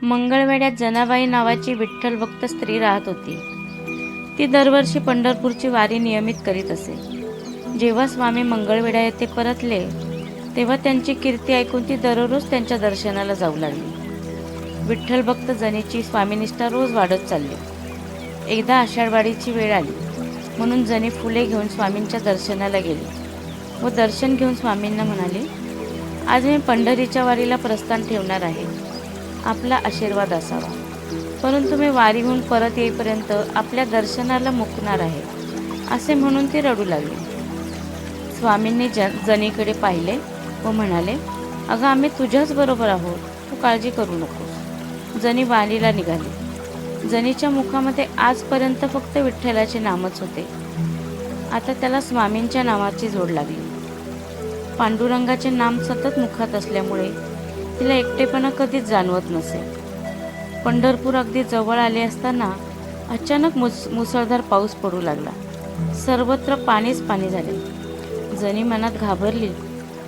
मंगळवेढ्यात जनाबाई नावाची विठ्ठल भक्त स्त्री राहत होती. ती दरवर्षी पंढरपूरची वारी नियमित करीत असे. जेव्हा स्वामी मंगळवेढा येथे परतले तेव्हा त्यांची कीर्ती ऐकून ती दररोज त्यांच्या दर्शनाला जाऊ लागली. विठ्ठल भक्त जनीची स्वामीनिष्ठा रोज वाढत चालली. एकदा आषाढवाडीची वेळ आली म्हणून जनी फुले घेऊन स्वामींच्या दर्शनाला गेली व दर्शन घेऊन स्वामींना म्हणाली, आज मी पंढरीच्या वारीला प्रस्थान ठेवणार आहे. आपला आशीर्वाद असावा. परंतु मी वारीहून परत येईपर्यंत आपल्या दर्शनाला मुकणार आहे, असे म्हणून ती रडू लागली. स्वामींनी जनीकडे पाहिले व म्हणाले, अगं आम्ही तुझ्याच बरोबर आहोत, तू काळजी करू नकोस. जनी वारीला निघाली. जनीच्या मुखामध्ये आजपर्यंत फक्त विठ्ठलाचे नामच होते. आता त्याला स्वामींच्या नावाची जोड लागली. पांडुरंगाचे नाम सतत मुखात असल्यामुळे तिला एकटेपणा कधीच जाणवत नसे. पंढरपूर अगदी जवळ आले असताना अचानक मुसळधार पाऊस पडू लागला. सर्वत्र पाणीच पाणी झाले. जनी मनात घाबरली.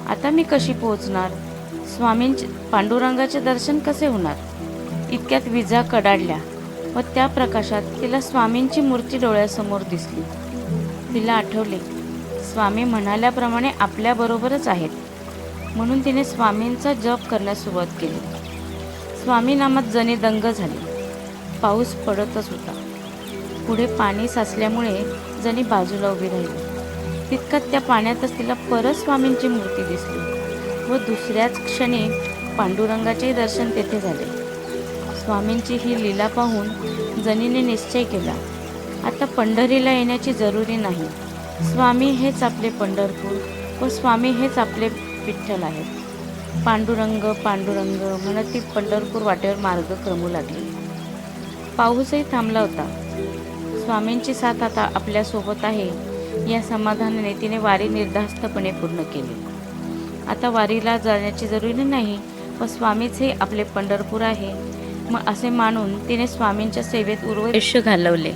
आता मी कशी पोहोचणार? स्वामींचे पांडुरंगाचे दर्शन कसे होणार? इतक्यात विजा कडाडल्या व त्या प्रकाशात तिला स्वामींची मूर्ती डोळ्यासमोर दिसली. तिला आठवले, स्वामी म्हणाल्याप्रमाणे आपल्याबरोबरच आहेत. म्हणून तिने स्वामींचा जप करण्यास सुरुवात केली. स्वामी नामात जनी दंग झाली. पाऊस पडतच होता. पुढे पाणी साचल्यामुळे जनी बाजूला उभी राहिली. तितक्यात त्या पाण्यातच तिला परत स्वामींची मूर्ती दिसली व दुसऱ्याच क्षणी पांडुरंगाचेही दर्शन तेथे झाले. स्वामींची ही लीला पाहून जनीने निश्चय केला, आता पंढरीला येण्याची जरुरी नाही. स्वामी हेच आपले पंढरपूर व स्वामी हेच आपले विठ्ठल आहेत. पांडुरंग पांडुरंग म्हणत ती पंढरपूर वाटेवर मार्ग क्रमू लागली. पाऊसही थांबला होता. स्वामींची साथ आता आपल्यासोबत आहे या समाधानाने तिने वारी निर्धास्तपणे पूर्ण केली. आता वारीला जाण्याची जरुरी नाही व स्वामीच हे आपले पंढरपूर आहे, मग असे मानून तिने स्वामींच्या सेवेत उर्वरित आयुष्य घालवले.